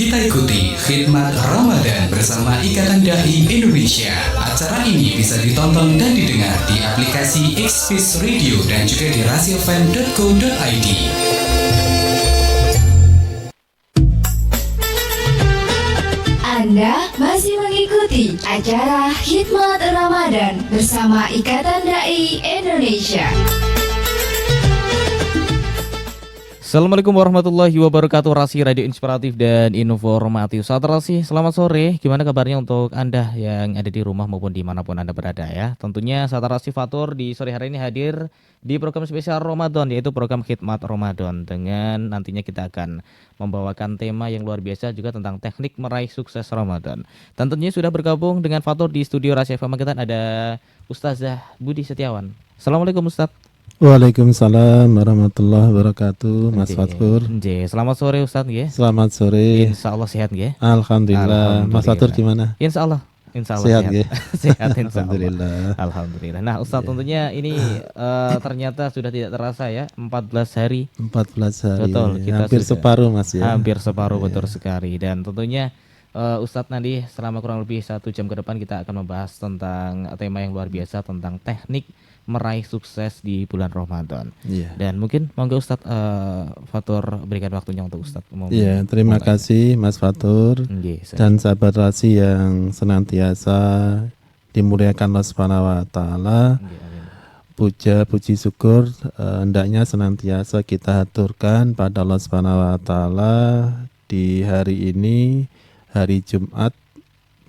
Kita ikuti khidmat Ramadan bersama Ikatan Dai Indonesia. Acara ini bisa ditonton dan didengar di aplikasi Xpeace Radio dan juga di rasiafm.co.id. Anda masih mengikuti acara Khidmat Ramadan bersama Ikatan Dai Indonesia. Assalamualaikum warahmatullahi wabarakatuh. Rasi Radio Inspiratif dan Informatif. Saat Rasi, selamat sore. Gimana kabarnya untuk Anda yang ada di rumah maupun dimanapun Anda berada ya. Tentunya saat Rasi Fatur di sore hari ini hadir di program spesial Ramadan, yaitu program Khidmat Ramadan. Dengan nantinya kita akan membawakan tema yang luar biasa juga tentang teknik meraih sukses Ramadan. Tentunya sudah bergabung dengan Fatur di studio Rasi FM Magetan ada Ustazah Budi Setiawan. Assalamualaikum Ustaz. Waalaikumsalam warahmatullahi wabarakatuh, Mas Fatur. Selamat sore Ustaz ya. Selamat sore. Insya Allah sehat ya. Alhamdulillah. Mas Fatur gimana? Insya Allah sehat ya. Sehat insya Alhamdulillah. Allah. Alhamdulillah. Nah Ustaz tentunya ini ternyata sudah tidak terasa ya 14 hari. 14 hari. Betul. Kita hampir separuh Mas ya. Hampir separuh betul sekali. Dan tentunya Ustadz nanti selama kurang lebih 1 jam ke depan kita akan membahas tentang tema yang luar biasa tentang teknik meraih sukses di bulan Ramadan. Dan mungkin monggo Ustadz Fatur berikan waktunya untuk Ustadz. Iya, terima kasih Mas Fatur dan sahabat Rasi yang senantiasa dimuliakan Allah Subhanahu wa taala. Puja puji syukur hendaknya senantiasa kita haturkan pada Allah Subhanahu wa taala di hari ini, hari Jumat,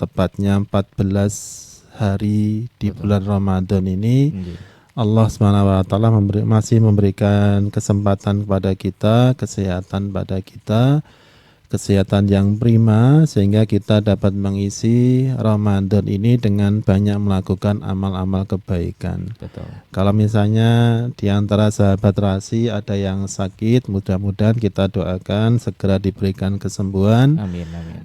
tepatnya 14 hari di bulan Ramadan ini. Allah SWT masih memberikan kesempatan kepada kita, kesehatan pada kita, kesehatan yang prima, sehingga kita dapat mengisi Ramadan ini dengan banyak melakukan amal-amal kebaikan. Betul. Kalau misalnya di antara sahabat Rasi ada yang sakit, mudah-mudahan kita doakan segera diberikan kesembuhan. Amin, amin.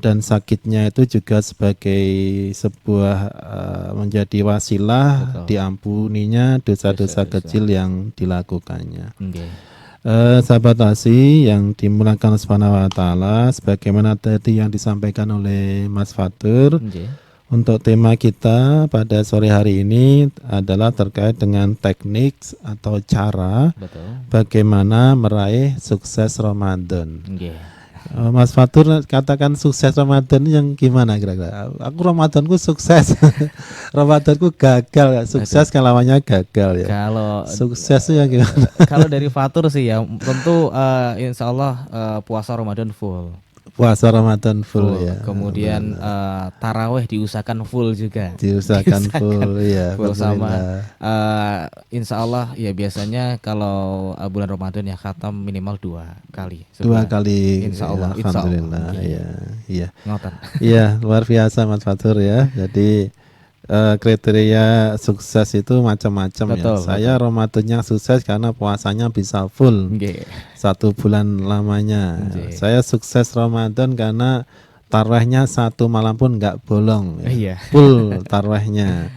Dan sakitnya itu juga sebagai sebuah menjadi wasilah diampuninya dosa-dosa kecil yang dilakukannya. Sahabat Rasi yang dimuliakan Subhanahu wa taala, sebagaimana tadi yang disampaikan oleh Mas Fatur, untuk tema kita pada sore hari ini adalah terkait dengan teknik atau cara bagaimana meraih sukses Ramadan. Mas Fatur katakan sukses Ramadan yang gimana kira-kira? Aku Ramadanku sukses, Ramadanku gagal. Sukses kan lawannya gagal ya. Kalau sukses ya gimana? Kalau dari Fatur sih ya tentu insya Allah puasa Ramadan full. Puasa Ramadan full ya. Kemudian taraweh diusahakan full juga. Diusahakan full ya. Full sama insya Allah ya biasanya kalau bulan Ramadan ya khatam minimal 2 kali. 2 kali. Insya Allah. Alhamdulillah. Iya. Ngoten. Iya, luar biasa Mas Fatur ya. Jadi kriteria sukses itu macam-macam ya. Saya Ramadannya sukses karena puasanya bisa full 1 bulan lamanya. Saya sukses Ramadan karena tarawihnya 1 malam pun nggak bolong ya. Full tarawihnya.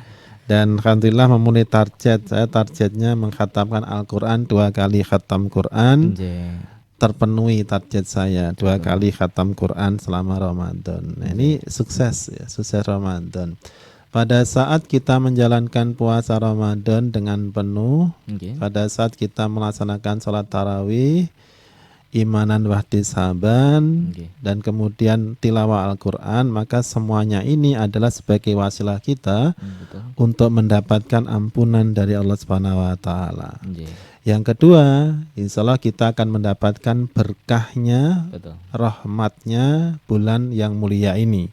Dan alhamdulillah memenuhi target. Saya targetnya mengkhatamkan Al-Quran 2 kali khatam Quran. Terpenuhi target saya 2 kali khatam Quran selama Ramadan. Nah, ini sukses ya, sukses Ramadan. Pada saat kita menjalankan puasa Ramadan dengan penuh, pada saat kita melaksanakan sholat tarawih, imanan wahtisaban, dan kemudian tilawah Al-Quran, maka semuanya ini adalah sebagai wasilah kita untuk mendapatkan ampunan dari Allah Subhanahu wa taala. Yang kedua, insya Allah kita akan mendapatkan berkahnya, rahmatnya bulan yang mulia ini,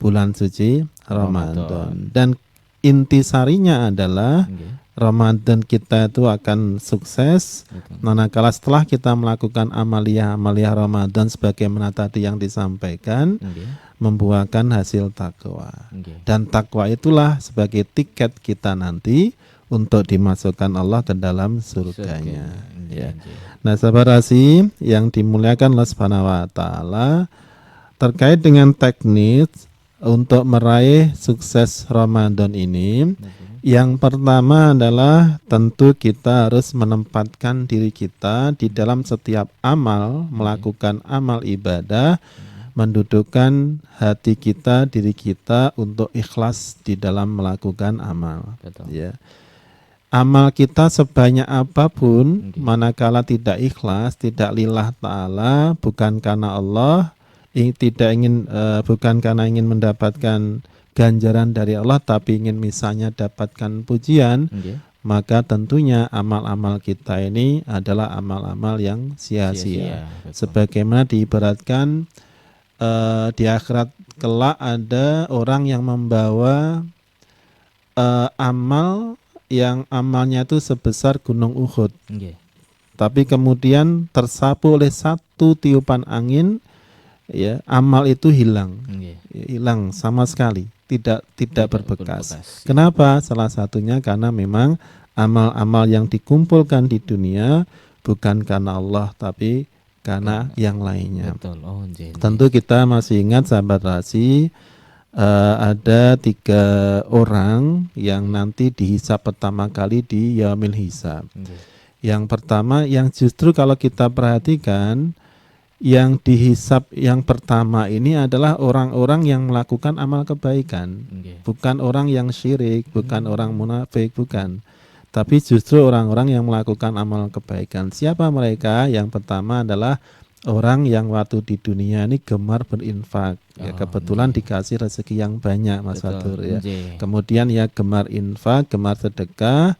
bulan suci Ramadan. Dan intisarinya adalah Ramadan kita itu akan sukses manakala setelah kita melakukan amalia Ramadan sebagaimana tadi yang disampaikan, membuahkan hasil takwa. Dan takwa itulah sebagai tiket kita nanti untuk dimasukkan Allah ke dalam surganya. Nah, sahabat Rasi yang dimuliakan Allah Subhanahu wa taala, terkait dengan teknik untuk meraih sukses Ramadan ini, Yang pertama adalah tentu kita harus menempatkan diri kita di dalam setiap amal, melakukan amal ibadah, mendudukkan hati kita, diri kita untuk ikhlas di dalam melakukan amal. Betul. Ya. Amal kita sebanyak apapun, manakala tidak ikhlas, tidak lillah ta'ala, bukan karena Allah, bukan karena ingin mendapatkan ganjaran dari Allah, tapi ingin misalnya dapatkan pujian, maka tentunya amal-amal kita ini adalah amal-amal yang sia-sia. Sebagaimana diibaratkan di akhirat kelak ada orang yang membawa amal yang amalnya itu sebesar gunung Uhud, tapi kemudian tersapu oleh satu tiupan angin, ya, amal itu hilang, hilang sama sekali, tidak berbekas. Kenapa? Salah satunya karena memang amal-amal yang dikumpulkan di dunia bukan karena Allah, tapi karena yang lainnya. Betul. Tentu kita masih ingat sahabat Rasi, ada 3 orang yang nanti dihisab pertama kali di Yaumil Hisab. Yang pertama, yang justru kalau kita perhatikan, yang dihisab yang pertama ini adalah orang-orang yang melakukan amal kebaikan, bukan orang yang syirik, bukan orang munafik, bukan. Tapi justru orang-orang yang melakukan amal kebaikan. Siapa mereka? Yang pertama adalah orang yang waktu di dunia ini gemar berinfak, ya, kebetulan dikasih rezeki yang banyak, Mas Fatur, ya. Kemudian ya gemar infak, gemar sedekah,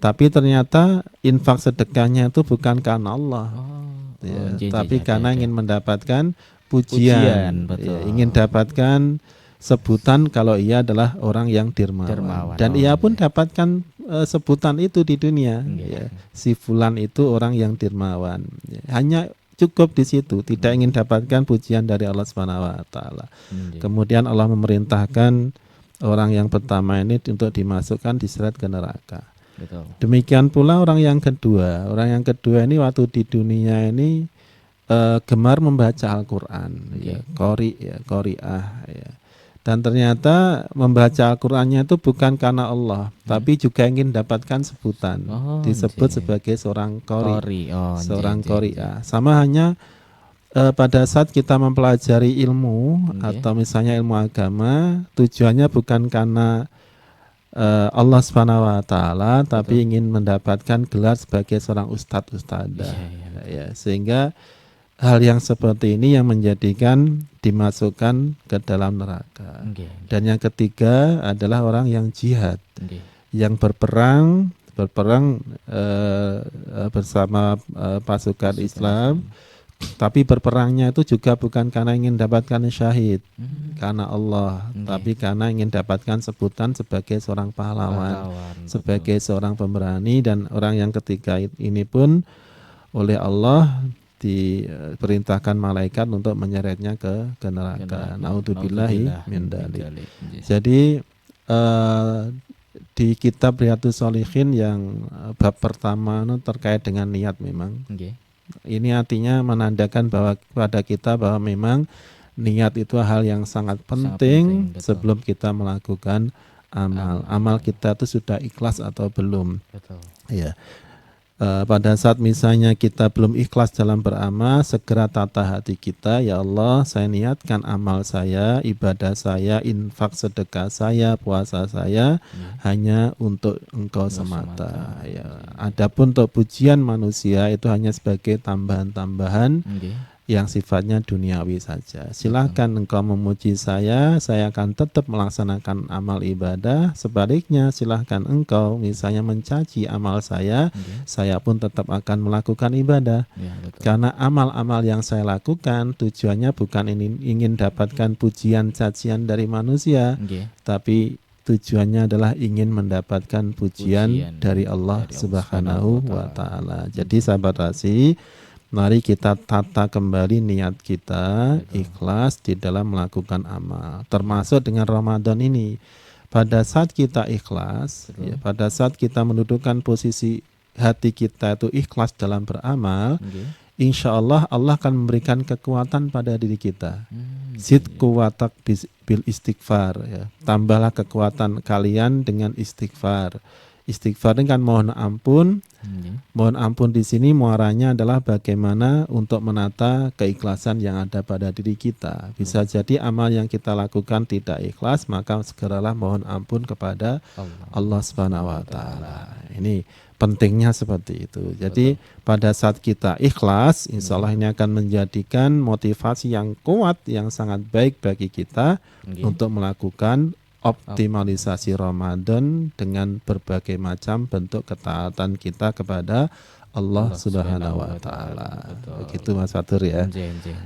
tapi ternyata infak sedekahnya itu bukan karena Allah, tapi karena ingin mendapatkan pujian, ya, ingin dapatkan sebutan kalau ia adalah orang yang dermawan. Dan ia pun dapatkan sebutan itu di dunia, ya. Si fulan itu orang yang dermawan, ya. Hanya cukup di situ, tidak ingin dapatkan pujian dari Allah SWT. Kemudian Allah memerintahkan orang yang pertama ini untuk dimasukkan, diseret ke neraka. Demikian pula orang yang kedua. Orang yang kedua ini waktu di dunia ini gemar membaca Al-Quran, ya, qori'ah, ya. Dan ternyata membaca Al-Qur'annya itu bukan karena Allah, tapi juga ingin dapatkan sebutan, disebut sebagai seorang qori, seorang qori'ah. Sama hanya pada saat kita mempelajari ilmu atau misalnya ilmu agama, tujuannya bukan karena Allah Subhanahu wa taala, tapi ingin mendapatkan gelar sebagai seorang ustadz-ustadzah. Ya, sehingga hal yang seperti ini yang menjadikan dimasukkan ke dalam neraka. Dan yang ketiga adalah orang yang jihad, yang berperang bersama pasukan Islam, tapi berperangnya itu juga bukan karena ingin dapatkan syahid karena Allah, tapi karena ingin dapatkan sebutan sebagai seorang pahlawan, sebagai seorang pemberani. Dan orang yang ketiga ini pun oleh Allah diperintahkan malaikat untuk menyeretnya ke neraka. Naudzubillahi min dzalik. Jadi di kitab Riyadhus Shalihin yang bab pertama terkait dengan niat memang. Ini artinya menandakan bahwa pada kita bahwa memang niat itu hal yang sangat penting sebelum kita melakukan amal. Amal kita itu sudah ikhlas atau belum? Ya. Pada saat misalnya kita belum ikhlas dalam beramal, segera tata hati kita, ya Allah, saya niatkan amal saya, ibadah saya, infak sedekah saya, puasa saya hanya untuk Engkau semata. Ya. Adapun untuk pujian manusia itu hanya sebagai tambahan-tambahan yang sifatnya duniawi saja. Silahkan engkau memuji saya akan tetap melaksanakan amal ibadah. Sebaliknya silahkan engkau misalnya mencaci amal saya pun tetap akan melakukan ibadah. Karena amal-amal yang saya lakukan tujuannya bukan ingin dapatkan pujian cacian dari manusia, tapi tujuannya adalah ingin mendapatkan pujian dari Allah Subhanahu wa taala. Jadi sahabat Rasi, mari kita tata kembali niat kita, ikhlas di dalam melakukan amal. Termasuk dengan Ramadan ini. Pada saat kita ikhlas, ya, pada saat kita mendudukkan posisi hati kita itu ikhlas dalam beramal, insya Allah Allah akan memberikan kekuatan pada diri kita. Zid kuwatak bil istighfar ya. Tambahlah kekuatan kalian dengan istighfar. Istighfar ini kan mohon ampun. Mohon ampun di sini muaranya adalah bagaimana untuk menata keikhlasan yang ada pada diri kita. Bisa jadi amal yang kita lakukan tidak ikhlas, maka segeralah mohon ampun kepada Allah Subhanahu wa taala. Ini pentingnya seperti itu. Jadi pada saat kita ikhlas, insya Allah ini akan menjadikan motivasi yang kuat, yang sangat baik bagi kita untuk melakukan optimalisasi Ramadan dengan berbagai macam bentuk ketaatan kita kepada Allah Subhanahu wa taala. Begitu Mas Fatur ya.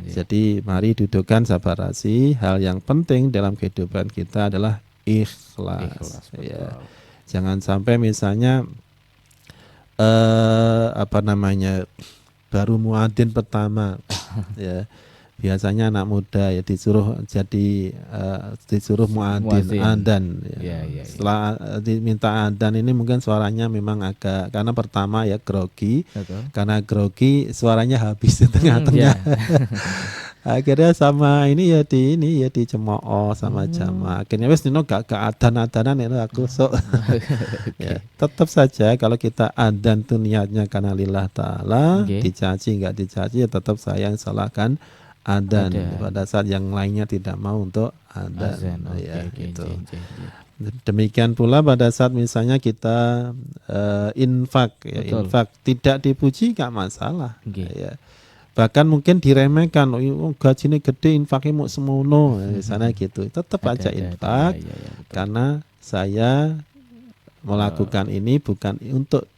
Jadi mari dudukkan sahabat Rasi, hal yang penting dalam kehidupan kita adalah ikhlas. Ya. Jangan sampai misalnya baru muadzin pertama ya. Biasanya anak muda ya disuruh muadzin adzan ya. Setelah diminta adzan ini mungkin suaranya memang agak, karena pertama ya grogi. Karena grogi suaranya habis di tengah-tengah. Akhirnya sama ini ya dicemooh sama jamaah. Akhirnya wes nino gak adzan-adzanan itu aku sok. Ya, tetap saja kalau kita adzan tuh niatnya karena lillah taala, dicaci enggak dicaci ya tetap saya yang salahkan adzan pada saat yang lainnya tidak mau untuk adzan. Gitu. Demikian pula pada saat misalnya kita infak ya, infak tidak dipuji gak masalah. Ya. Bahkan mungkin diremehkan, gajinya gede infaknya mau semono misalnya gitu. Tetap aja infak karena saya melakukan ini bukan untuk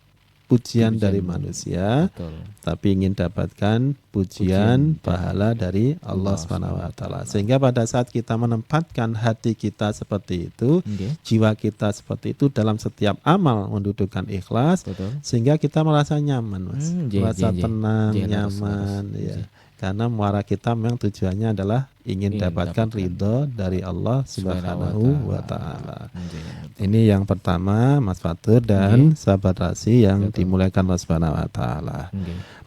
pujian dari manusia, tapi ingin dapatkan pujian pahala dari Allah Subhanahu wa taala. Sehingga pada saat kita menempatkan hati kita seperti itu, jiwa kita seperti itu dalam setiap amal mendudukkan ikhlas, sehingga kita merasa nyaman, Mas. Merasa tenang, nyaman ya. Karena muara kita memang tujuannya adalah ingin dapatkan ridho dari Allah Subhanahu wa taala. Ini yang pertama Mas Fatur dan sahabat Rasi yang dimuliakan Allah Subhanahu wa taala.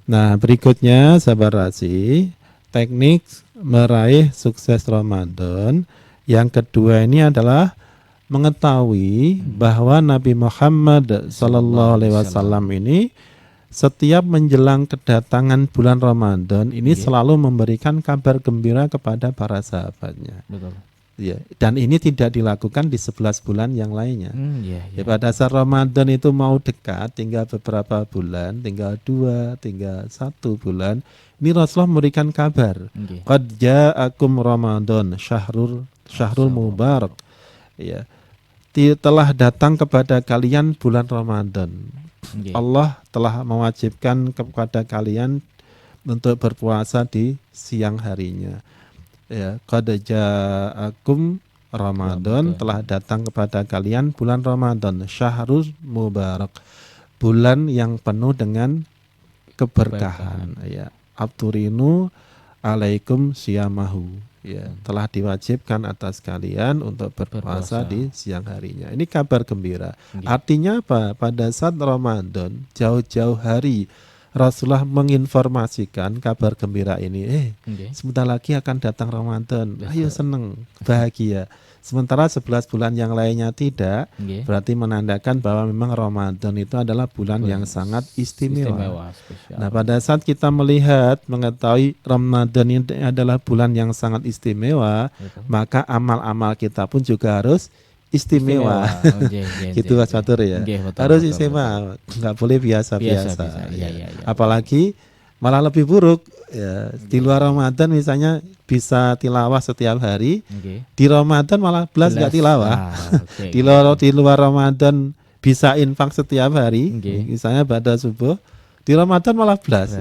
Nah, berikutnya sahabat Rasi, teknik meraih sukses Ramadan. Yang kedua ini adalah mengetahui bahwa Nabi Muhammad sallallahu alaihi wasallam ini setiap menjelang kedatangan bulan Ramadan ini selalu memberikan kabar gembira kepada para sahabatnya. Ya, dan ini tidak dilakukan di 11 bulan yang lainnya. Ya, pada saat Ramadan itu mau dekat, tinggal beberapa bulan, tinggal 2, tinggal 1 bulan, ini Rasulullah memberikan kabar. Qad ja'akum Ramadan syahrul mubarak. Ya, telah datang kepada kalian bulan Ramadan. Allah telah mewajibkan kepada kalian untuk berpuasa di siang harinya. Ya, qad ja'akum Ramadan, telah datang kepada kalian bulan Ramadan, syahrul mubarak, bulan yang penuh dengan keberkahan. Ya, abturinu alaikum siyamahu. Ya, telah diwajibkan atas kalian untuk berpuasa di siang harinya. Ini kabar gembira. Artinya apa? Pada saat Ramadan, jauh-jauh hari Rasulullah menginformasikan kabar gembira ini. Sebentar lagi akan datang Ramadan. Ayo seneng, bahagia. Sementara 11 bulan yang lainnya tidak, berarti menandakan bahwa memang Ramadan itu adalah bulan yang sangat istimewa. Nah, pada saat kita melihat, mengetahui Ramadan ini adalah bulan yang sangat istimewa, maka amal-amal kita pun juga harus istimewa. Gitu Mas Fatur ya. Harus istimewa, nggak boleh biasa-biasa. Apalagi malah lebih buruk ya. Di luar Ramadan misalnya bisa tilawah setiap hari, di Ramadan malah belas nggak tilawah. Di luar Ramadan bisa infak setiap hari, misalnya pada subuh, di Ramadan malah belas.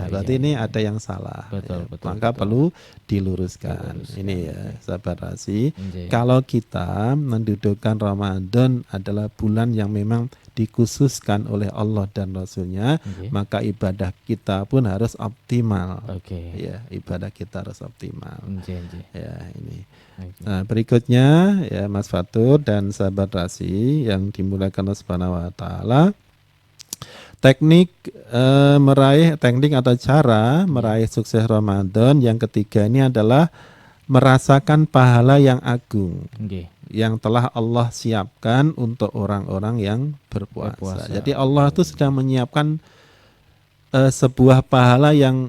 Berarti ini ada yang salah. Maka perlu diluruskan. Ini ya sahabat Rasi. Kalau kita mendudukkan Ramadan adalah bulan yang memang dikhususkan oleh Allah dan Rasulnya, maka ibadah kita pun harus optimal. Ya, ibadah kita harus optimal. Ya, ini. Nah, berikutnya ya Mas Fatur dan sahabat Rasi yang dimuliakan Allah Subhanahu wa taala. Teknik atau cara meraih sukses Ramadan yang ketiga ini adalah merasakan pahala yang agung. Okay. Yang telah Allah siapkan untuk orang-orang yang berpuasa. Jadi Allah itu sedang menyiapkan sebuah pahala yang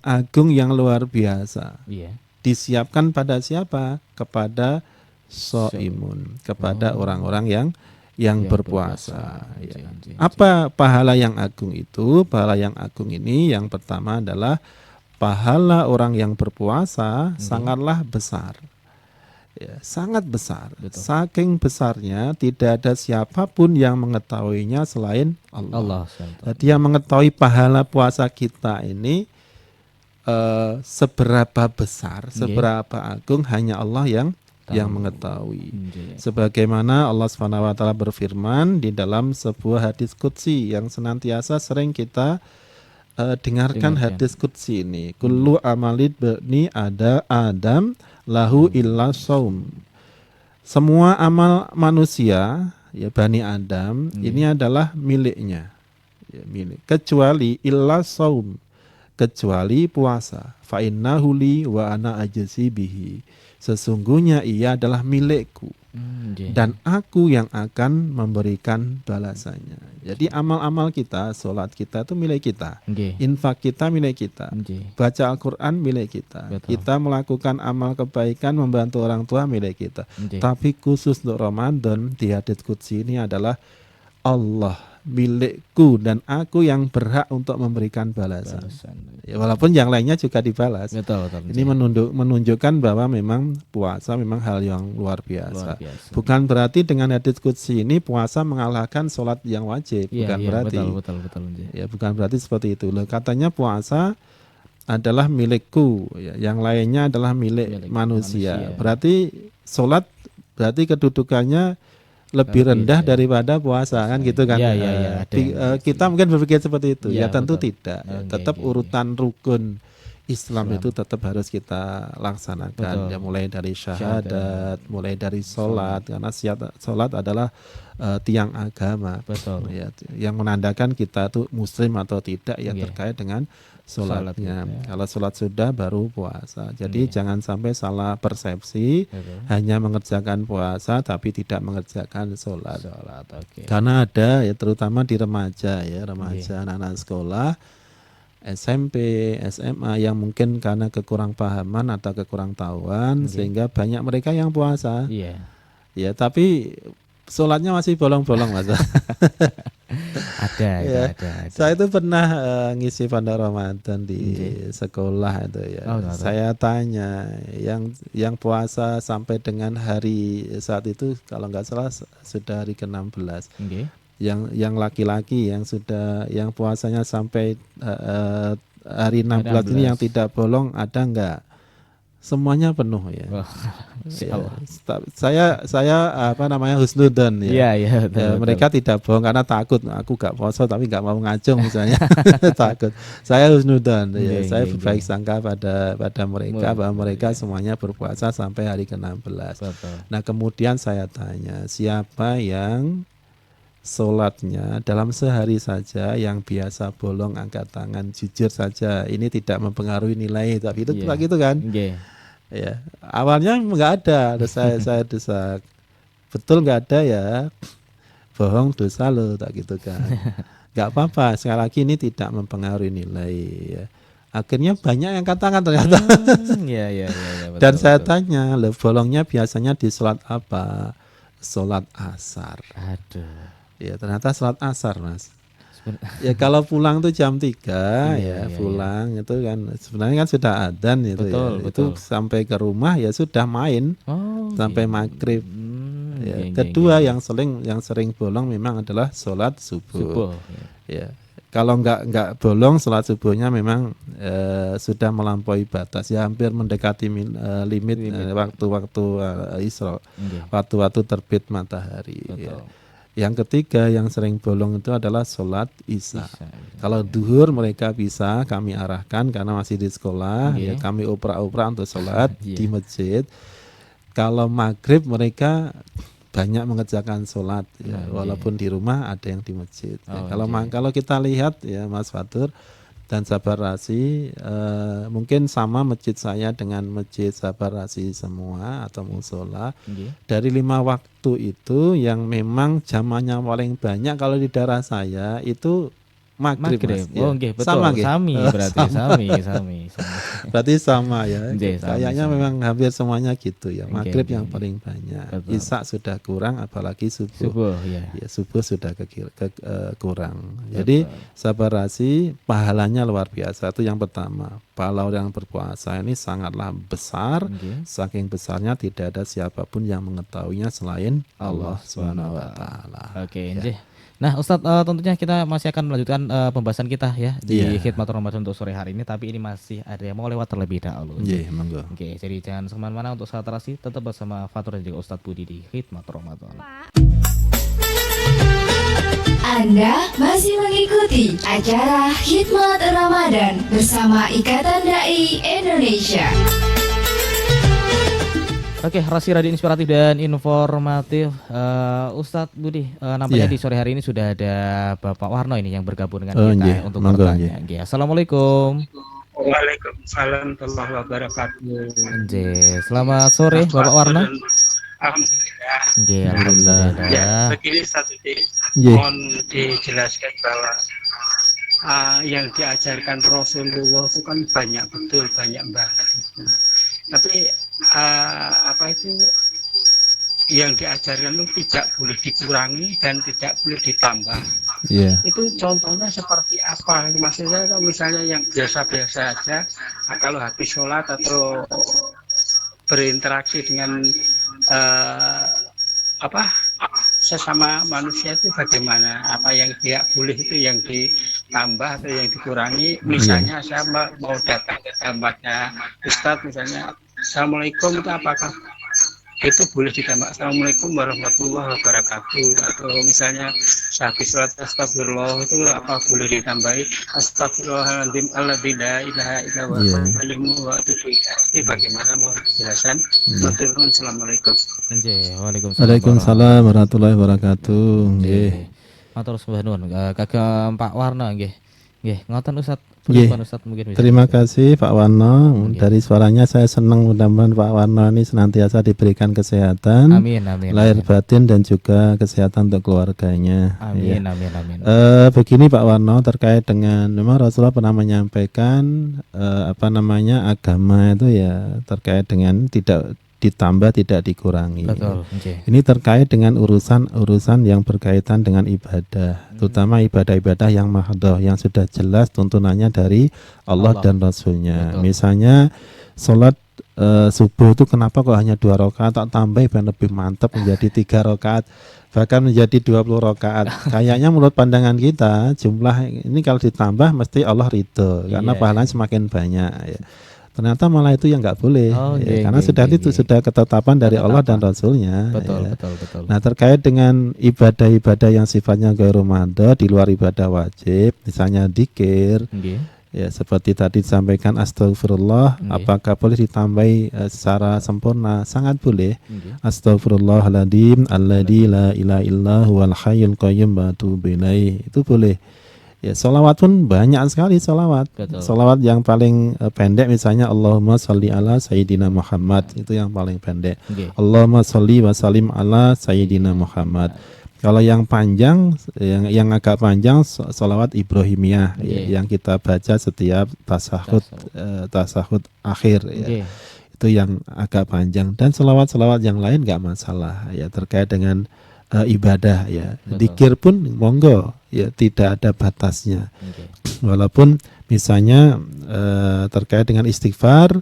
agung, yang luar biasa. Yeah. Disiapkan pada siapa? Kepada shaimun, kepada orang-orang yang berpuasa. Ya. Apa pahala yang agung itu? Pahala yang agung ini yang pertama adalah pahala orang yang berpuasa sangatlah besar. Ya, sangat besar. Betul. Saking besarnya tidak ada siapapun yang mengetahuinya selain Allah. Jadi yang mengetahui pahala puasa kita ini seberapa besar, seberapa agung hanya Allah yang mengetahui. Sebagaimana Allah SWT berfirman di dalam sebuah hadis qudsi yang senantiasa sering kita dengarkan hadis qudsi ini. Kullu amalid bani Adam lahu illa shaum. Semua amal manusia, ya Bani Adam, ini adalah miliknya. Ya, milik. Kecuali illa shaum, kecuali puasa. Fa innahu li wa ana ajzi bihi. Sesungguhnya ia adalah milikku. Dan aku yang akan memberikan balasannya. Jadi amal-amal kita, sholat kita itu milik kita, infak kita milik kita, baca Al-Quran milik kita. Betul. Kita melakukan amal kebaikan, membantu orang tua milik kita. Tapi khusus untuk Ramadan di hadits qudsi ini adalah Allah milikku dan aku yang berhak untuk memberikan balasan. Ya, walaupun yang lainnya juga dibalas. Betul. Ini menunjukkan bahwa memang puasa memang hal yang luar biasa. Bukan berarti dengan hadits qudsi ini puasa mengalahkan sholat yang wajib. Bukan berarti. Betul. Ya, bukan berarti seperti itu. Loh, katanya puasa adalah milikku, ya, yang lainnya adalah milik manusia. Berarti sholat berarti kedudukannya lebih rendah daripada puasa, kan gitu kan? Kita mungkin berpikir seperti itu. Ya tentu tidak. Tetap urutan rukun Islam itu tetap harus kita laksanakan. Ya, mulai dari syahadat, mulai dari sholat, karena sholat adalah tiang agama. Betul. Ya, yang menandakan kita tuh muslim atau tidak ya terkait dengan sholatnya. Kalau sholat sudah baru puasa. Jadi jangan sampai salah persepsi, hanya mengerjakan puasa tapi tidak mengerjakan sholat. Karena ada ya terutama di remaja ya, anak-anak sekolah, SMP, SMA yang mungkin karena kekurang pahaman atau kekurang tahuan sehingga banyak mereka yang puasa. Ya tapi sholatnya masih bolong-bolong Mas. Ada. Saya itu pernah ngisi pondok Ramadan di sekolah itu ya. Saya tanya yang puasa sampai dengan hari saat itu kalau nggak salah sudah hari ke-16. Yang laki-laki yang puasanya sampai hari 16 ini yang tidak bolong ada enggak? Semuanya penuh ya. Saya husnudzon ya. Mereka tidak bohong karena takut aku gak puasa tapi gak mau ngacung misalnya. Takut. Saya husnudzon ya. Saya berbaik sangka pada mereka bahwa mereka semuanya berpuasa sampai hari ke-16. Nah, kemudian saya tanya, siapa yang sholatnya dalam sehari saja yang biasa bolong angkat tangan, jujur saja, ini tidak mempengaruhi nilai, tapi itu gitu kan? Ya, awalnya nggak ada, saya desak, betul nggak ada ya, bohong dosa lo, tak gitu kan? Nggak apa-apa, sekali lagi ini tidak mempengaruhi nilai. Ya. Akhirnya banyak yang katakan ternyata. Betul, dan saya tanya, lo bolongnya biasanya di sholat apa? Sholat asar. Ya ternyata sholat asar Mas. Ya kalau pulang tuh jam 3 pulang itu kan sebenarnya kan sudah adzan itu. Itu sampai ke rumah ya sudah main sampai maghrib. Kedua yang sering bolong memang adalah sholat subuh. Ya kalau nggak bolong sholat subuhnya memang sudah melampaui batas ya, hampir mendekati limit waktu-waktu Isra, waktu-waktu terbit matahari. Ya. Yang ketiga yang sering bolong itu adalah sholat isya. Kalau duhur mereka bisa kami arahkan karena masih di sekolah, ya kami opera-opera untuk sholat di masjid. Kalau maghrib mereka banyak mengerjakan sholat, walaupun di rumah ada yang di masjid. Kalau kita lihat ya Mas Fatur, Dan Sabar Rasi mungkin sama masjid saya dengan masjid Sabar Rasi semua atau musola. Dari 5 waktu itu yang memang zamannya paling banyak kalau di daerah saya itu maghrib. Oh, nggih, betul. Sama, sami berarti sami. Berarti sama ya. Kayaknya memang hampir semuanya gitu ya. Maghrib yang paling banyak. Betul. Isya sudah kurang, apalagi subuh. Ya, subuh sudah kurang. Betul. Jadi Sabar Rasi pahalanya luar biasa. Itu yang pertama. Pahala yang berpuasa ini sangatlah besar. Saking besarnya tidak ada siapapun yang mengetahuinya selain Allah Subhanahu wa taala. Nah, Ustadz, tentunya kita masih akan melanjutkan pembahasan kita ya di Khidmatur Ramadan untuk sore hari ini, tapi ini masih ada yang mau lewat terlebih dahulu. Monggo. Oke, jadi jangan kemana-mana untuk saat terasi, tetap bersama Fatur dan juga Ustadz Budi di Khidmatur Ramadan. Anda masih mengikuti acara Khidmat Ramadan bersama Ikatan Dai Indonesia. Oke, Rasi Radio Inspiratif dan Informatif. Ustadz Budi, nampaknya di sore hari ini sudah ada Bapak Warno ini yang bergabung dengan kita untuk bertanya. Assalamualaikum. Waalaikumsalam warahmatullahi wabarakatuh. Selamat sore Bapak Warno. Alhamdulillah. Alhamdulillah. Ya, begini satu mohon dijelaskan bahwa yang diajarkan Rasulullah itu kan banyak banget. Tapi apa itu yang diajarkan itu tidak boleh dikurangi dan tidak boleh ditambah. Itu contohnya seperti apa? Maksudnya kalau misalnya yang biasa-biasa aja, kalau habis sholat atau berinteraksi dengan sesama manusia itu bagaimana? Apa yang tidak boleh itu yang ditambah atau yang dikurangi? Misalnya saya mau datang ke tempatnya Ustadz, misalnya Assalamualaikum, itu apakah itu boleh ditambah Assalamualaikum warahmatullahi wabarakatuh, atau misalnya habis sholat astagfirullah itu apa boleh ditambahi astagfirullahaladzim alladzi la ilaha illa huwa wa atubu ilaih. Ini bagaimana mau penjelasan? Assalamualaikum. Waalaikumsalam warahmatullahi wabarakatuh. Matur nuwun kagem Pak Warno nggih. Ngoten Ustadz. Terima kasih Pak Warno. Dari suaranya saya senang, mudah-mudahan Pak Warno ini senantiasa diberikan kesehatan, amin, lahir batin dan juga kesehatan untuk keluarganya. Amin. Begini Pak Warno, terkait dengan memang Rasulullah pernah menyampaikan agama itu ya terkait dengan tidak ditambah tidak dikurangi. Betul. Ini terkait dengan urusan yang berkaitan dengan ibadah, terutama ibadah-ibadah yang mahdhah, yang sudah jelas tuntunannya dari Allah dan Rasulnya. Betul. Misalnya sholat subuh itu kenapa kok hanya 2 rakaat, tak tambah biar lebih mantap menjadi 3 rakaat, bahkan menjadi 20 rakaat. Kayaknya menurut pandangan kita jumlah ini kalau ditambah mesti Allah ridho, karena pahalanya semakin banyak ya. Ternyata malah itu yang nggak boleh, karena sudah ketetapan dari Allah dan Rasulnya. Betul. Nah, terkait dengan ibadah-ibadah yang sifatnya ghairu mahdhah, di luar ibadah wajib, misalnya dzikir, ya seperti tadi disampaikan astagfirullah, apakah boleh ditambahi secara sempurna? Sangat boleh. Astaghfirullahaladzim alladzi la ilaha illa huwal hayyul qayyum wa atubu ilaih. Itu boleh. Ya, sholawat pun banyak sekali sholawat. Sholawat yang paling pendek misalnya Allahumma sholli ala Sayyidina Muhammad, itu yang paling pendek. Allahumma sholli wa sallim ala Sayyidina Muhammad. Kalau yang panjang, yang agak panjang sholawat Ibrahimiyah yang kita baca setiap tasahud akhir ya. Itu yang agak panjang, dan sholawat yang lain nggak masalah ya, terkait dengan ibadah ya. Dzikir pun monggo ya, tidak ada batasnya. Walaupun misalnya terkait dengan istighfar,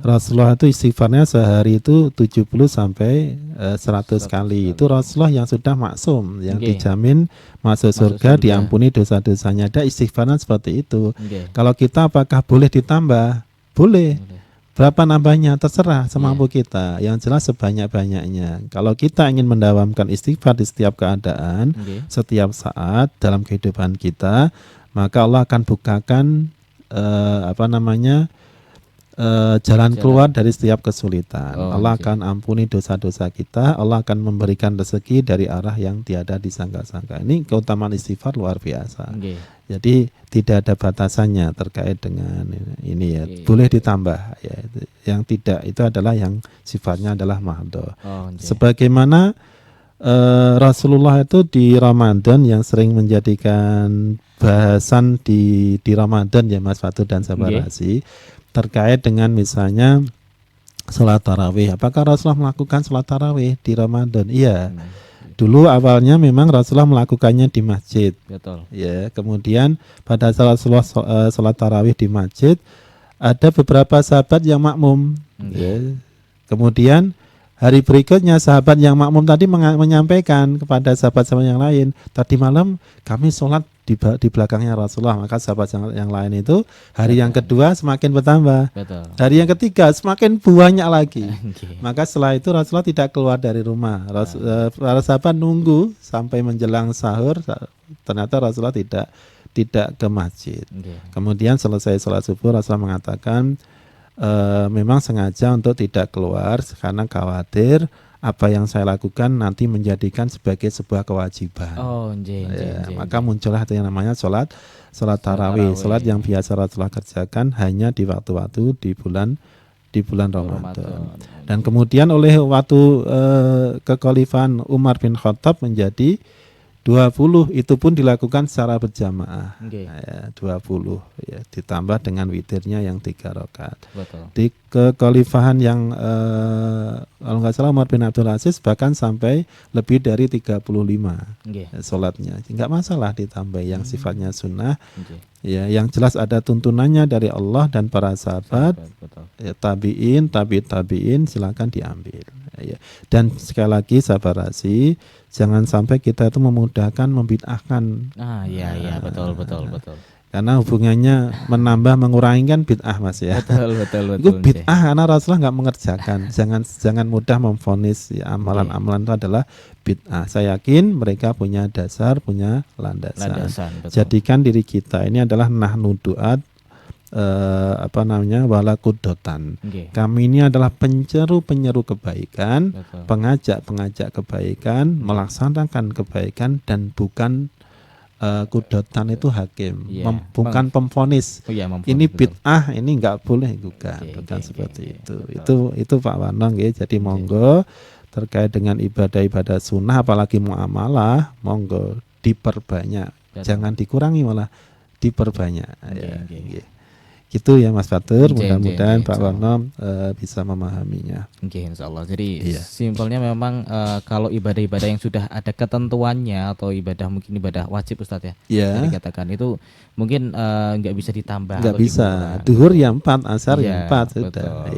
Rasulullah itu istighfarnya sehari itu 70 sampai 100 kali. Itu Rasulullah yang sudah maksum, yang dijamin masuk surga, diampuni dosa-dosanya. Ada istighfarnya seperti itu. Kalau kita apakah boleh ditambah? Boleh. Berapa nambahnya terserah semampu kita, yang jelas sebanyak-banyaknya. Kalau kita ingin mendawamkan istighfar di setiap keadaan, setiap saat dalam kehidupan kita, maka Allah akan bukakan jalan keluar dari setiap kesulitan. Allah akan ampuni dosa-dosa kita, Allah akan memberikan rezeki dari arah yang tiada disangka-sangka. Ini keutamaan istighfar luar biasa. Jadi tidak ada batasannya terkait dengan ini ya. Boleh ditambah ya. Yang tidak itu adalah yang sifatnya adalah mahdhah. Sebagaimana Rasulullah itu di Ramadan yang sering menjadikan bahasan di Ramadan ya Mas Fatur dan sahabat Rasi, terkait dengan misalnya sholat tarawih. Apakah Rasulullah melakukan sholat tarawih di Ramadan? Iya. Dulu awalnya memang Rasulullah melakukannya di masjid. Betul. Ya, kemudian pada saat Rasulullah sholat tarawih di masjid, ada beberapa sahabat yang makmum. Ya. Kemudian hari berikutnya sahabat yang makmum tadi menyampaikan kepada sahabat-sahabat yang lain, tadi malam kami sholat di belakangnya Rasulullah. Maka sahabat yang lain itu hari yang kedua semakin bertambah. Betul. Hari yang ketiga semakin banyak lagi. Maka setelah itu Rasulullah tidak keluar dari rumah. Para sahabat nunggu sampai menjelang sahur. Ternyata Rasulullah tidak ke masjid. Kemudian selesai sholat subuh Rasulullah mengatakan memang sengaja untuk tidak keluar karena khawatir apa yang saya lakukan nanti menjadikan sebagai sebuah kewajiban. Maka muncullah itu yang namanya sholat tarawih, sholat yang biasa Rasulullah kerjakan hanya di waktu-waktu di bulan Ramadan. Dan kemudian oleh waktu kekhalifahan Umar bin Khattab menjadi 20, itu pun dilakukan secara berjamaah. 20 ya, ditambah dengan witirnya yang 3 rakaat. Di kekhalifahan yang kalau nggak salah Umar bin Abdul Aziz bahkan sampai lebih dari 35 sholatnya. Nggak masalah ditambah yang sifatnya sunnah. Ya, yang jelas ada tuntunannya dari Allah dan para sahabat. Ya, tabi'in, tabi'in silakan diambil. Ya. Dan sekali lagi sahabat Rasi, jangan sampai kita itu memudahkan membid'ahkan. Betul. Karena hubungannya menambah mengurangi kan bid'ah Mas ya. Betul. Itu bid'ah karena Rasulullah nggak mengerjakan. Jangan mudah memvonis ya, amalan-amalan itu adalah bid'ah. Saya yakin mereka punya dasar, punya landasan. Jadikan diri kita ini adalah nahnu du'at wala kudotan. Kami ini adalah penyeru kebaikan, pengajak kebaikan, melaksanakan kebaikan dan bukan kudotan itu hakim, bukan pemvonis. Ini bid'ah, ini enggak boleh bukan seperti itu. Itu Pak Wanong ya. Jadi monggo terkait dengan ibadah-ibadah sunnah apalagi muamalah, monggo diperbanyak. Jangan dikurangi, malah diperbanyak. Gitu ya Mas Fatur, mudah-mudahan Pak Warno bisa memahaminya. Insyaallah. Jadi simpelnya memang kalau ibadah-ibadah yang sudah ada ketentuannya atau mungkin ibadah wajib Ustadz ya, dikatakan itu mungkin nggak bisa ditambah. Nggak bisa. Duhur ya 4, asar ya 4 sudah.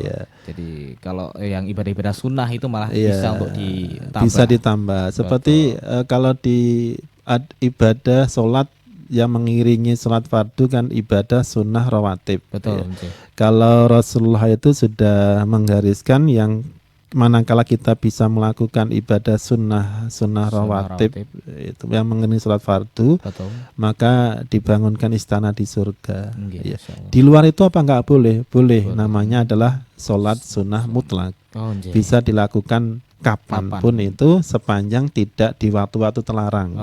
Jadi kalau yang ibadah-ibadah sunnah itu malah bisa untuk ditambah. Bisa ditambah. Seperti kalau di ibadah sholat yang mengiringi sholat fardu kan ibadah sunnah rawatib. Kalau Rasulullah itu sudah menggariskan yang manakala kita bisa melakukan ibadah sunnah rawatib itu yang mengiringi sholat fardu, maka dibangunkan istana di surga. Di luar itu apa enggak boleh? Boleh. Namanya adalah sholat sunnah mutlak. Bisa dilakukan kapanpun itu sepanjang tidak di waktu-waktu terlarang.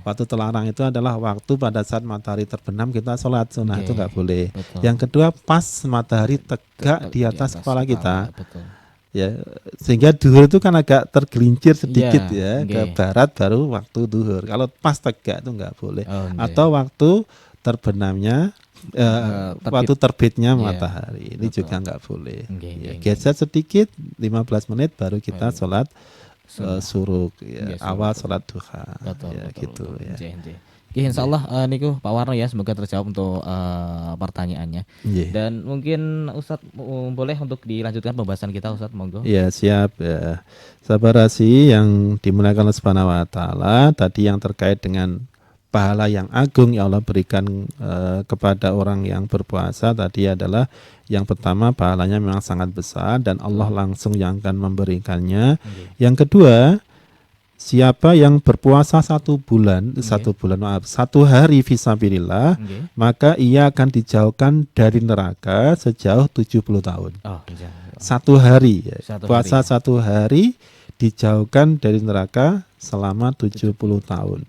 Waktu terlarang itu adalah waktu pada saat matahari terbenam kita sholat sunnah, itu nggak boleh. Yang kedua pas matahari tegak di atas kepala kita. Ya, sehingga duhur itu kan agak tergelincir sedikit ke barat baru waktu duhur. Kalau pas tegak itu nggak boleh. Atau waktu terbenamnya waktu terbitnya matahari ini juga nggak boleh. Geser sedikit 15 menit baru kita sholat suruk awal sholat duha. Gitu ya. Insyaallah niku Pak Warno ya, semoga terjawab untuk pertanyaannya. Dan mungkin Ustadz boleh untuk dilanjutkan pembahasan kita Ustadz, monggo. Ya siap ya. Sahabat Rasi yang dimuliakan Allah Subhanahu wa taala, tadi yang terkait dengan pahala yang agung yang Allah berikan kepada orang yang berpuasa tadi adalah yang pertama pahalanya memang sangat besar dan Allah langsung yang akan memberikannya. Yang kedua siapa yang berpuasa 1 bulan, 1 hari fisabilillah, maka ia akan dijauhkan dari neraka sejauh 70 tahun. 1 hari, puasa 1 hari dijauhkan dari neraka selama 70 tahun.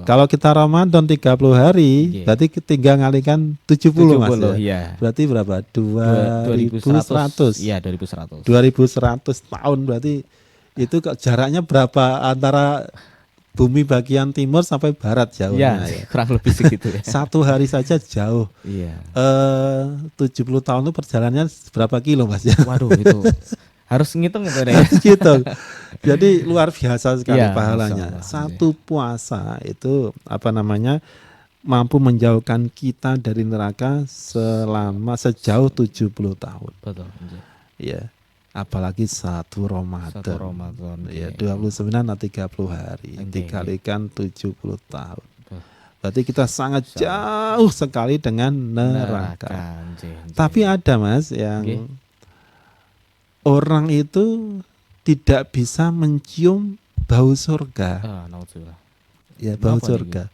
Kalau kita Ramadan 30 hari, berarti tinggal ngalikan 70 Mas ya. Berarti berapa? 2100. Iya, 2100. 2100 tahun berarti itu jaraknya berapa antara bumi bagian timur sampai barat jauhnya ya. Kurang lebih segitu ya. 1 hari saja jauh. Iya. 70 tahun itu perjalanannya berapa kilo Mas ya? Waduh, itu harus ngitung itu deh. Gitu. Jadi luar biasa sekali pahalanya. Allah, 1 puasa itu mampu menjauhkan kita dari neraka selama sejauh 70 tahun. Betul. Ya. Apalagi 1 Ramadan. 1 Ramadan. Ya, 29 atau 30 hari dikalikan 70 tahun. Berarti kita sangat jauh sekali dengan neraka. Tapi ada Mas yang orang itu tidak bisa mencium bau surga. Ya, bau surga.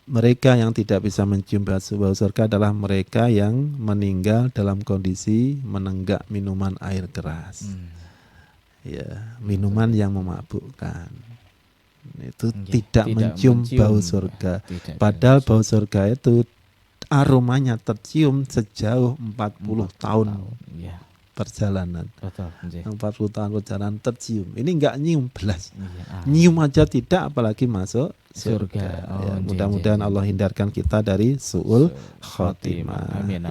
Mereka yang tidak bisa mencium bau surga adalah mereka yang meninggal dalam kondisi menenggak minuman air keras. Ya, minuman yang memabukkan. Itu tidak mencium bau surga. Padahal bau surga itu aromanya tercium sejauh 40 tahun. Perjalanan. 40 tahun perjalanan tercium. Ini enggak nyium belas. Nyium aja tidak, apalagi masuk surga. Ya, mudah-mudahan Allah hindarkan kita dari su'ul khotimah. Amin.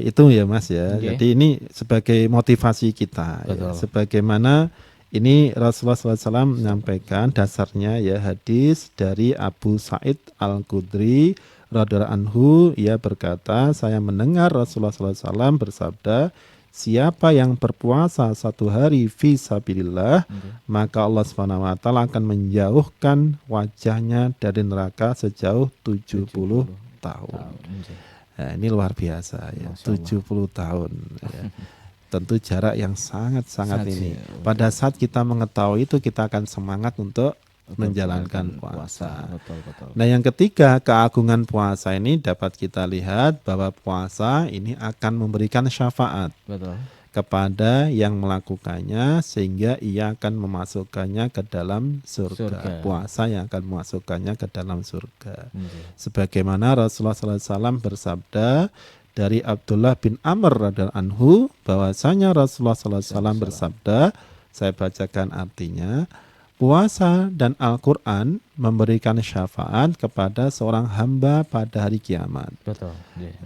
Itu ya Mas ya. Jadi ini sebagai motivasi kita ya. Sebagaimana ini Rasulullah SAW menyampaikan dasarnya ya, hadis dari Abu Sa'id Al-Khudri radhiyallahu anhu, ia berkata, saya mendengar Rasulullah SAW bersabda, siapa yang berpuasa 1 hari fisabilillah, maka Allah SWT akan menjauhkan wajahnya dari neraka sejauh 70 tahun. Nah, ini luar biasa ya, 70 tahun ya. Tentu jarak yang sangat-sangat ini. Pada saat kita mengetahui itu, kita akan semangat untuk menjalankan puasa. Nah, yang ketiga, keagungan puasa ini dapat kita lihat bahwa puasa ini akan memberikan syafaat kepada yang melakukannya, sehingga ia akan memasukkannya ke dalam surga. Puasa yang akan memasukkannya ke dalam surga. Sebagaimana Rasulullah SAW bersabda dari Abdullah bin Amr radhiyallahu anhu, bahwasanya Rasulullah SAW bersabda, saya bacakan artinya, puasa dan Al-Quran memberikan syafaat kepada seorang hamba pada hari kiamat.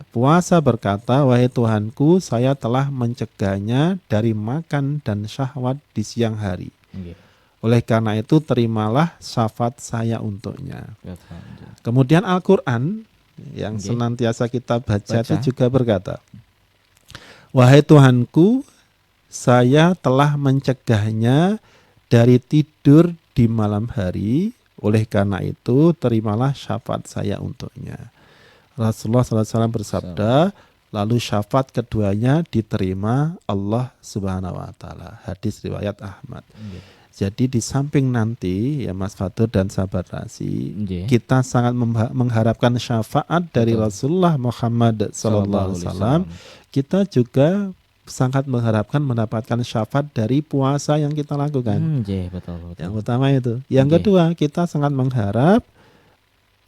Puasa berkata, wahai Tuhanku, saya telah mencegahnya dari makan dan syahwat di siang hari. Oleh karena itu, terimalah syafaat saya untuknya. Kemudian Al-Quran yang senantiasa kita baca itu juga berkata, wahai Tuhanku, saya telah mencegahnya dari tidur di malam hari, oleh karena itu terimalah syafaat saya untuknya. Rasulullah SAW bersabda, lalu syafaat keduanya diterima Allah Subhanahu wa Ta'ala. Hadis riwayat Ahmad. Jadi di samping nanti ya Mas Fatur dan sahabat Rasi, kita sangat mengharapkan syafaat dari Rasulullah Muhammad SAW. Kita juga sangat mengharapkan mendapatkan syafaat dari puasa yang kita lakukan. Yang utama itu. Yang kedua, kita sangat mengharap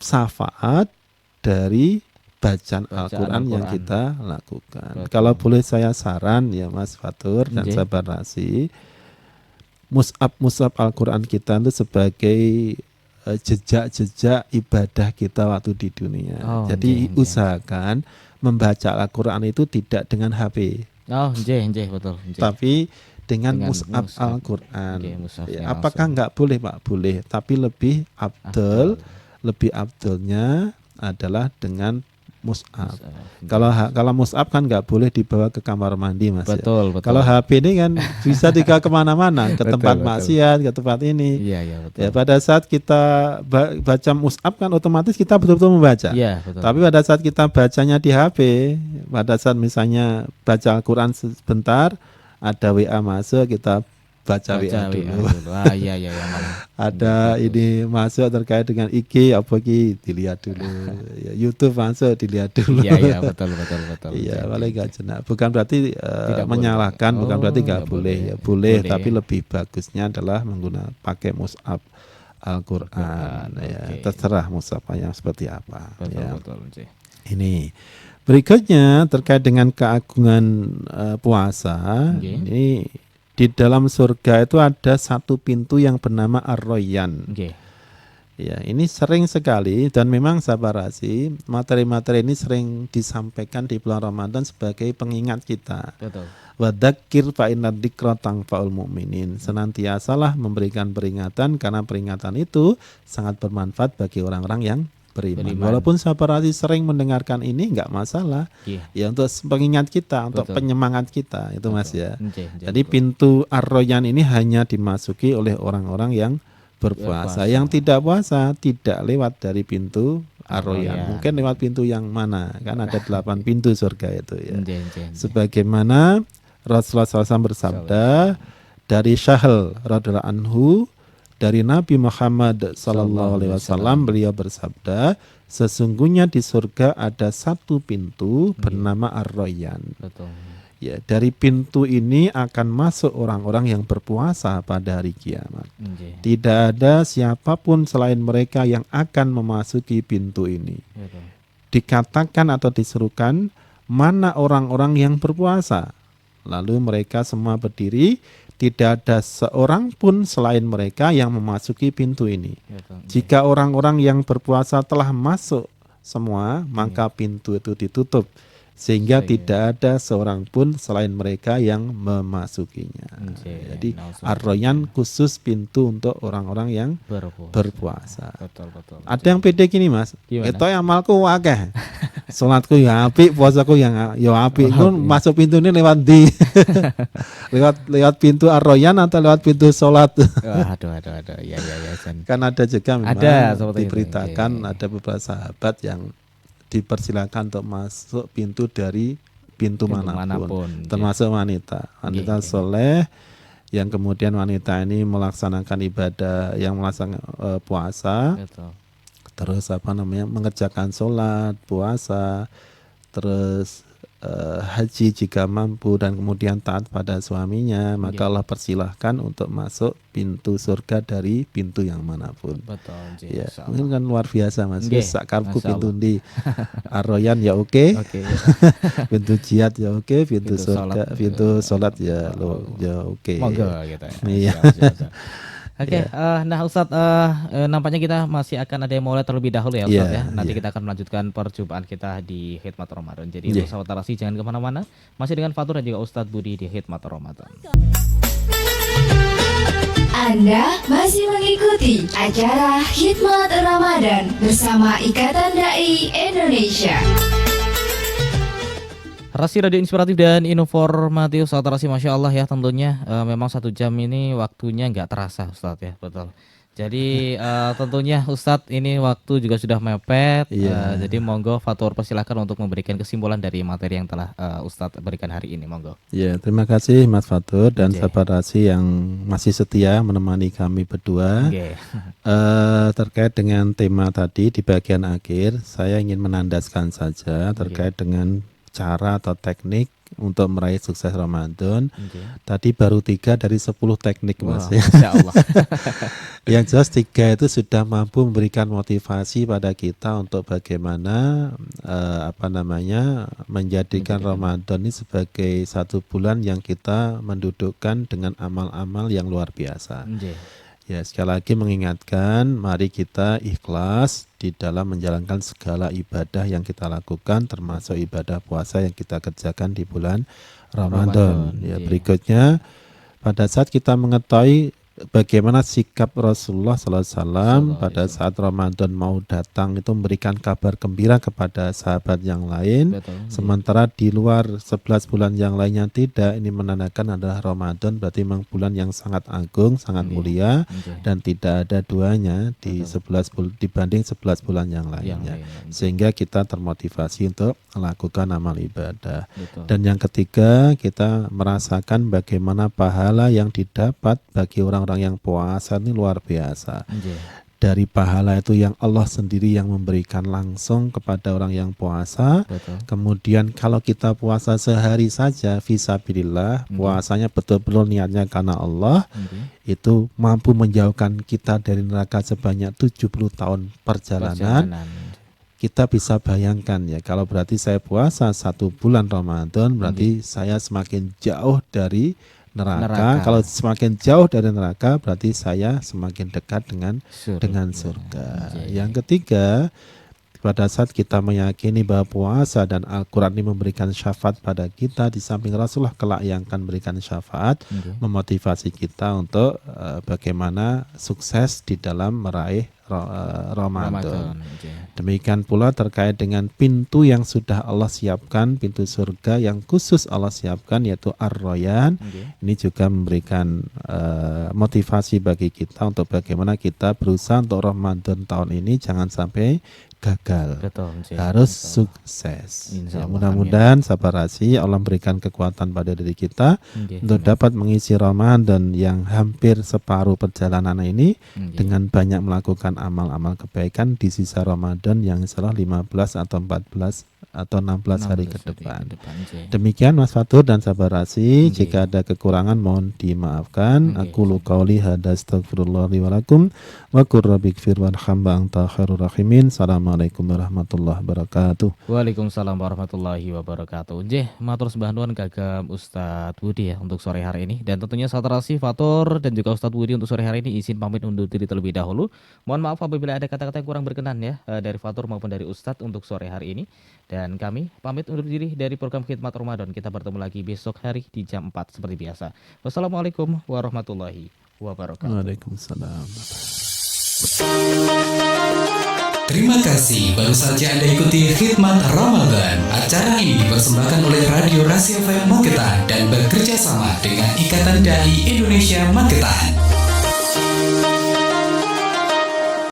syafaat dari bacaan Al-Quran yang kita lakukan. Kalau boleh saya saran ya Mas Fatur dan sahabat Rasi, mushaf Al-Quran kita itu sebagai jejak-jejak ibadah kita waktu di dunia. Jadi usahakan membaca Al-Quran itu tidak dengan HP. Betul. Tapi dengan mushaf Al-Quran. Apakah enggak boleh Pak? Boleh. Tapi lebih abdulnya adalah dengan mushaf. Kalau mushaf kan nggak boleh dibawa ke kamar mandi Mas. Betul. Kalau HP ini kan bisa dibawa kemana-mana, ke tempat maksiat, ke tempat ini. Betul. Ya, pada saat kita baca mushaf kan otomatis kita betul-betul membaca. Tapi pada saat kita bacanya di HP, pada saat misalnya baca Al-Quran sebentar, ada WA masuk, kita baca WA dulu. Iya malah. Ada ini masuk terkait dengan IG apa ki dilihat dulu. Ya, YouTube masuk dilihat dulu. Iya betul. Iya, boleh enggak jenak. Bukan berarti menyalahkan, bukan berarti enggak boleh. Ya boleh, tapi lebih bagusnya adalah menggunakan pakai mushaf Al-Qur'an. Ya, terserah mushafnya seperti apa. Betul. Ini berikutnya terkait dengan keagungan puasa. Ini di dalam surga itu ada satu pintu yang bernama Ar-Rayyan. Ya, ini sering sekali dan memang sahabat Rasi, materi-materi ini sering disampaikan di bulan Ramadan sebagai pengingat kita. Betul. Wadzakir fa inna dzikra tanfa'ul mu'minin. Senantiasalah memberikan peringatan karena peringatan itu sangat bermanfaat bagi orang-orang yang beriman. Walaupun sahabat Rasi sering mendengarkan ini enggak masalah. Ya untuk pengingat kita, untuk penyemangat kita itu Mas ya. Jadi pintu Ar-Rayyan ini hanya dimasuki oleh orang-orang yang berpuasa. Yang tidak puasa tidak lewat dari pintu Ar-Rayyan. Mungkin lewat pintu yang mana? Kan ada 8 pintu surga itu ya. Sebagaimana Rasulullah SAW bersabda dari Syahl radhiyallahu anhu, dari Nabi Muhammad SAW, beliau bersabda, sesungguhnya di surga ada satu pintu bernama Ar-Rayyan. Ya, dari pintu ini akan masuk orang-orang yang berpuasa pada hari kiamat. Tidak ada siapapun selain mereka yang akan memasuki pintu ini. Dikatakan atau diserukan, mana orang-orang yang berpuasa? Lalu mereka semua berdiri. Tidak ada seorang pun selain mereka yang memasuki pintu ini. Jika orang-orang yang berpuasa telah masuk semua, maka pintu itu ditutup. Sehingga tidak ada seorang pun selain mereka yang memasukinya. Jadi Ar-Rayyan khusus pintu untuk orang-orang yang berpuasa. Betul. Ada yang pede gini Mas, itu amalku akeh. Salatku ya apik, puasaku yang ya apik. Masuk pintu ini lewat di lewat pintu Ar-Rayyan atau lewat pintu salat? Aduh. Ya. Kan ada juga memang diberitakan ada beberapa sahabat yang dipersilakan untuk masuk pintu dari pintu manapun. Termasuk wanita soleh yang kemudian wanita ini melaksanakan ibadah, yang melaksanakan puasa. Terus mengerjakan sholat, puasa, terus haji jika mampu, dan kemudian taat pada suaminya, maka Allah persilahkan untuk masuk pintu surga dari pintu yang manapun. Ya, mungkin kan luar biasa Mas. Sakarku pintu di Ar-Rayyan ya oke. Pintu jihad ya oke, pintu surga, pintu sholat ya oke. Monggo gitu ya. Iya. Nah Ustadz, nampaknya kita masih akan ada yang mulai terlebih dahulu ya Ustadz ya. Nanti kita akan melanjutkan perjumpaan kita di Khidmat Ramadan. Jadi untuk sahabat Tarasi jangan kemana-mana. Masih dengan Fatur dan juga Ustadz Budi di Khidmat Ramadan. Anda masih mengikuti acara Khidmat Ramadan bersama Ikatan Dai Indonesia. Rasi Radio Inspiratif dan Informatif, sahabat Rasi, Masya Allah ya, tentunya memang 1 jam ini waktunya nggak terasa Ustadz ya, betul. Jadi tentunya Ustadz ini waktu juga sudah mepet, jadi monggo Fatur persilahkan untuk memberikan kesimpulan dari materi yang telah Ustadz berikan hari ini, monggo. Ya, terima kasih Mas Fatur dan sahabat Rasi yang masih setia menemani kami berdua. Terkait dengan tema tadi di bagian akhir, saya ingin menandaskan saja terkait dengan cara atau teknik untuk meraih sukses Ramadan. Tadi baru 3 dari 10 teknik Mas. Masya Allah. Yang jelas 3 itu sudah mampu memberikan motivasi pada kita untuk bagaimana menjadikan Ramadan ini sebagai 1 bulan yang kita mendudukkan dengan amal-amal yang luar biasa. Ya, sekali lagi mengingatkan, mari kita ikhlas di dalam menjalankan segala ibadah yang kita lakukan, termasuk ibadah puasa yang kita kerjakan di bulan Ramadan. Ya, berikutnya pada saat kita mengetahui bagaimana sikap Rasulullah SAW pada saat Ramadan mau datang itu memberikan kabar gembira kepada sahabat yang lain. Betul. Sementara di luar 11 bulan yang lainnya tidak. Ini menandakan adalah Ramadan berarti memang bulan yang sangat agung, sangat mulia, dan tidak ada duanya di 11 dibanding 11 bulan yang lainnya. Sehingga kita termotivasi untuk melakukan amal ibadah. Betul. Dan yang ketiga, kita merasakan bagaimana pahala yang didapat bagi orang-orang yang puasa ini luar biasa. Dari pahala itu yang Allah sendiri yang memberikan langsung kepada orang yang puasa. Betul. Kemudian kalau kita puasa sehari saja fisabilillah, puasanya betul-betul niatnya karena Allah, itu mampu menjauhkan kita dari neraka sebanyak 70 tahun perjalanan. Kita bisa bayangkan ya, kalau berarti saya puasa 1 bulan Ramadan, berarti saya semakin jauh dari neraka. Kalau semakin jauh dari neraka, berarti saya semakin dekat dengan surga. Yang ketiga, pada saat kita meyakini bahwa puasa dan Al-Quran ini memberikan syafaat pada kita, di samping Rasulullah kelak yang akan memberikan syafaat, memotivasi kita untuk bagaimana sukses di dalam meraih Ramadan. Demikian pula terkait dengan pintu yang sudah Allah siapkan, pintu surga yang khusus Allah siapkan yaitu Ar-Rayyan. Ini juga memberikan motivasi bagi kita untuk bagaimana kita berusaha untuk Ramadan tahun ini jangan sampai gagal. Harus sukses. Ya, mudah-mudahan sabar rasi Allah berikan kekuatan pada diri kita untuk dapat mengisi Ramadan yang hampir separuh perjalanan ini dengan banyak melakukan amal-amal kebaikan di sisa Ramadan yang insyaallah 15 atau 14 atau 16 hari ke depan. Demikian Mas Fatur dan sabar rasi. Jika ada kekurangan mohon dimaafkan. Aku qauli hadza astaghfirullah li wa lakum wa qur rabbighfir warhamna anta khairur rahimin. Assalamualaikum warahmatullahi wabarakatuh. Waalaikumsalam warahmatullahi wabarakatuh. Matur sembah nuwun kagem Ustadz Budi ya untuk sore hari ini, dan tentunya satrasi Fatur dan juga Ustadz Budi untuk sore hari ini izin pamit undur diri terlebih dahulu. Mohon maaf apabila ada kata-kata yang kurang berkenan ya dari Fatur maupun dari Ustadz untuk sore hari ini. Dan kami pamit undur diri dari program Khidmat Ramadan. Kita bertemu lagi besok hari di jam 4 seperti biasa. Wassalamualaikum warahmatullahi wabarakatuh. Waalaikumsalam. Terima kasih baru saja Anda ikuti Khidmat Ramadan. Acara ini dipersembahkan oleh Radio Rasia FM Magetan dan bekerja sama dengan Ikatan Dai Indonesia Magetan.